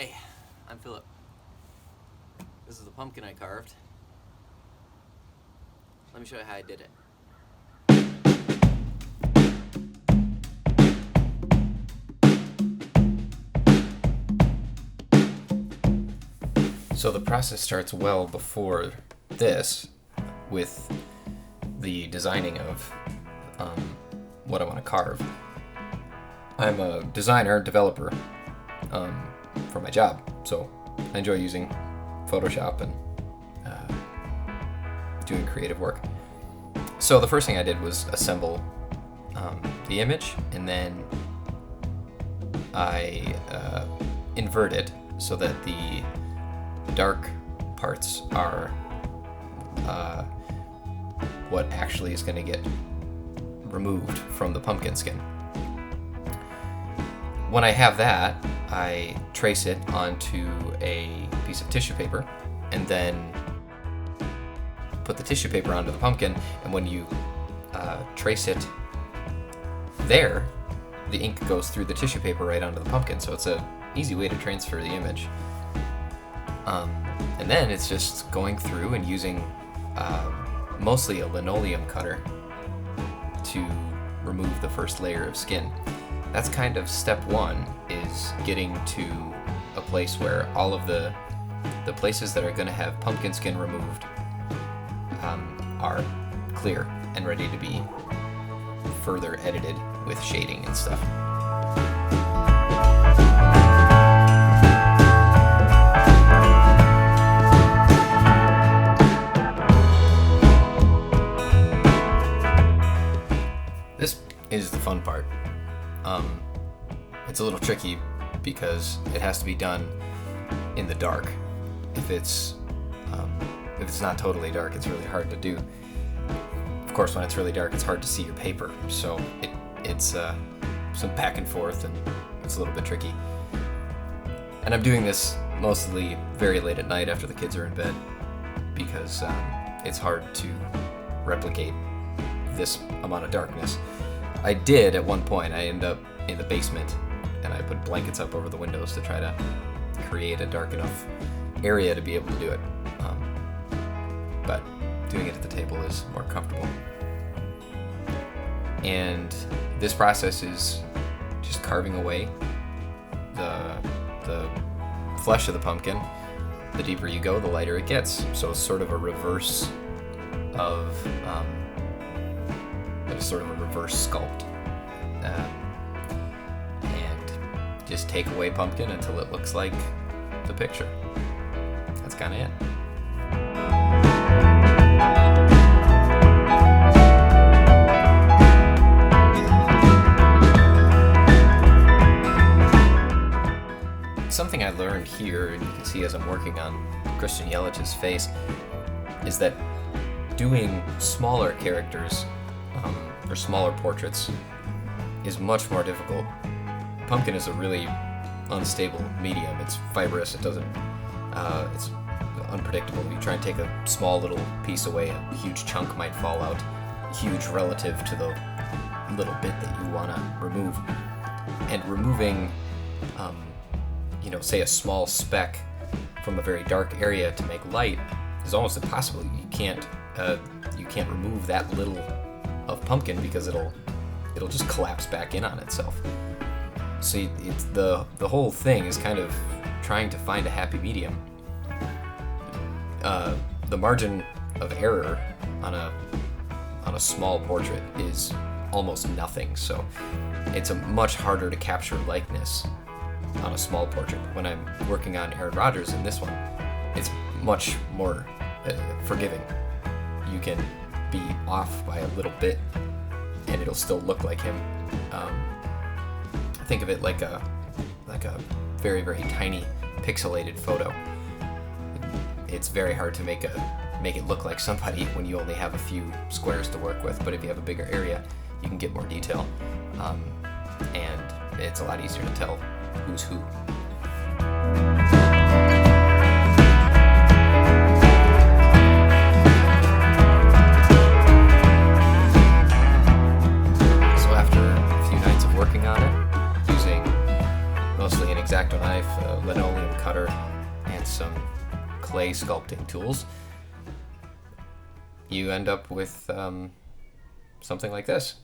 Hey, I'm Philip. This is the pumpkin I carved. Let me show you how I did it. So the process starts well before this with the designing of what I want to carve. I'm a designer, developer for my job, so I enjoy using Photoshop and doing creative work. So the first thing I did was assemble the image, and then I invert it so that the dark parts are what actually is going to get removed from the pumpkin skin. When I have that, I trace it onto a piece of tissue paper and then put the tissue paper onto the pumpkin, and when you trace it there, the ink goes through the tissue paper right onto the pumpkin, so it's an easy way to transfer the image. And then it's just going through and using mostly a linoleum cutter to remove the first layer of skin. That's kind of step one, is getting to a place where all of the places that are going to have pumpkin skin removed are clear and ready to be further edited with shading and stuff. This is the fun part. It's a little tricky because it has to be done in the dark. If it's not totally dark, it's really hard to do. Of course, when it's really dark, it's hard to see your paper, so it's some back and forth, and it's a little bit tricky. And I'm doing this mostly very late at night after the kids are in bed, because it's hard to replicate this amount of darkness. I did at one point. I ended up in the basement, and I put blankets up over the windows to try to create a dark enough area to be able to do it. But doing it at the table is more comfortable. And this process is just carving away the flesh of the pumpkin. The deeper you go, the lighter it gets. So it's sort of a reverse of sculpt. And just take away pumpkin until it looks like the picture. That's kind of it. Something I learned here, and you can see as I'm working on Christian Yelich's face, is that doing smaller characters or smaller portraits is much more difficult. Pumpkin is a really unstable medium. It's fibrous. It doesn't. It's unpredictable. You try and take a small little piece away, a huge chunk might fall out, huge relative to the little bit that you want to remove. And removing, say a small speck from a very dark area to make light is almost impossible. You can't remove that little of pumpkin because it'll just collapse back in on itself. So it's the whole thing is kind of trying to find a happy medium. The margin of error on a small portrait is almost nothing, so it's much harder to capture likeness on a small portrait. When I'm working on Aaron Rodgers in this one, it's much more forgiving. You can be off by a little bit and it'll still look like him. Think of it like a very, very tiny pixelated photo. It's very hard to make it look like somebody when you only have a few squares to work with, but if you have a bigger area, you can get more detail, and it's a lot easier to tell who's who. X-Acto knife, a linoleum cutter, and some clay sculpting tools, you end up with something like this.